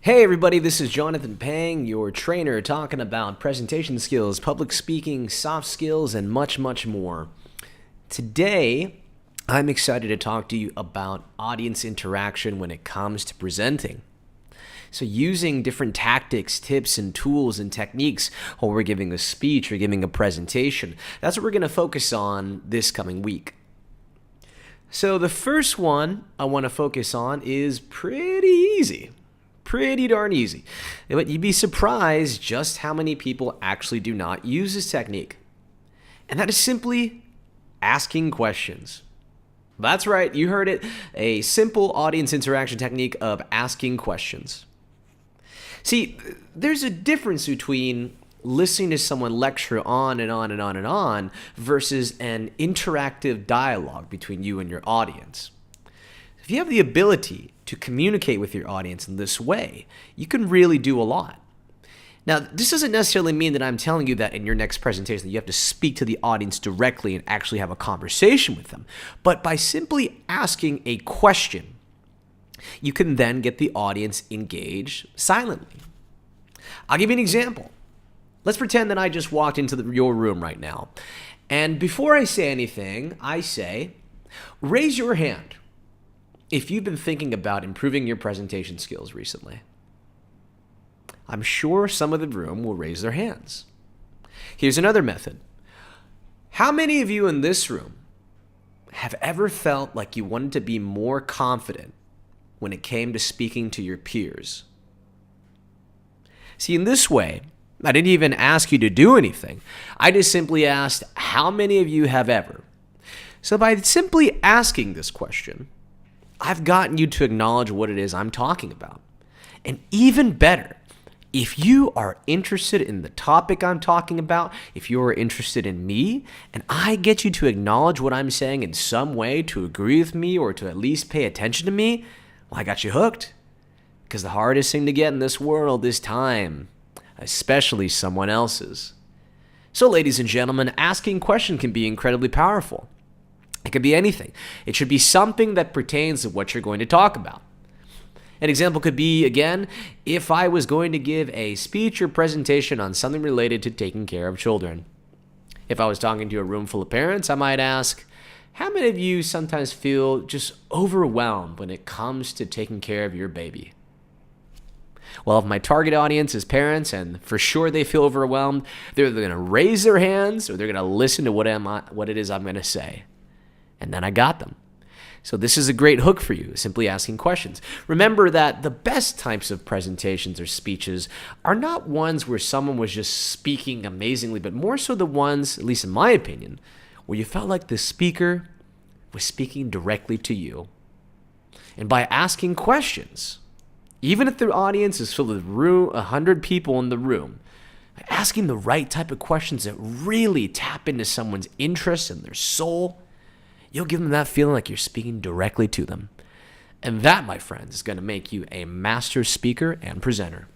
Hey everybody, this is Jonathan Peng, your trainer, talking about presentation skills, public speaking, soft skills, and much, much more. Today, I'm excited to talk to you about audience interaction when it comes to presenting. So using different tactics, tips, and tools and techniques while we're giving a speech or giving a presentation, that's what we're going to focus on this coming week. So the first one I want to focus on is pretty easy. Pretty darn easy. But you'd be surprised just how many people actually do not use this technique. And that is simply asking questions. That's right, you heard it. A simple audience interaction technique of asking questions. See, there's a difference between listening to someone lecture on and on and on and on versus an interactive dialogue between you and your audience. If you have the ability to communicate with your audience in this way, you can really do a lot. Now, this doesn't necessarily mean that I'm telling you that in your next presentation that you have to speak to the audience directly and actually have a conversation with them. But by simply asking a question, you can then get the audience engaged silently. I'll give you an example. Let's pretend that I just walked into your room right now. And before I say anything, I say, raise your hand if you've been thinking about improving your presentation skills recently. I'm sure some of the room will raise their hands. Here's another method. How many of you in this room have ever felt like you wanted to be more confident when it came to speaking to your peers? See, in this way, I didn't even ask you to do anything. I just simply asked, how many of you have ever? So by simply asking this question, I've gotten you to acknowledge what it is I'm talking about. And even better, if you are interested in the topic I'm talking about, if you are interested in me, and I get you to acknowledge what I'm saying in some way, to agree with me or to at least pay attention to me, well, I got you hooked. Because the hardest thing to get in this world is time, especially someone else's. So ladies and gentlemen, asking questions can be incredibly powerful. It could be anything. It should be something that pertains to what you're going to talk about. An example could be, again, if I was going to give a speech or presentation on something related to taking care of children. If I was talking to a room full of parents, I might ask, how many of you sometimes feel just overwhelmed when it comes to taking care of your baby? Well, if my target audience is parents and for sure they feel overwhelmed, they're either going to raise their hands or they're going to listen to what it is I'm going to say. And then I got them. So this is a great hook for you, simply asking questions. Remember that the best types of presentations or speeches are not ones where someone was just speaking amazingly, but more so the ones, at least in my opinion, where you felt like the speaker was speaking directly to you. And by asking questions, even if the audience is filled with 100 people in the room, asking the right type of questions that really tap into someone's interest and their soul, you'll give them that feeling like you're speaking directly to them. And that, my friends, is going to make you a master speaker and presenter.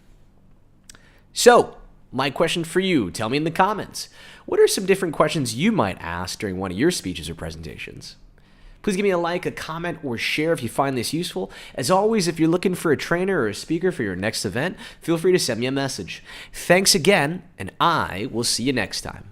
So, my question for you, tell me in the comments, what are some different questions you might ask during one of your speeches or presentations? Please give me a like, a comment, or share if you find this useful. As always, if you're looking for a trainer or a speaker for your next event, feel free to send me a message. Thanks again, and I will see you next time.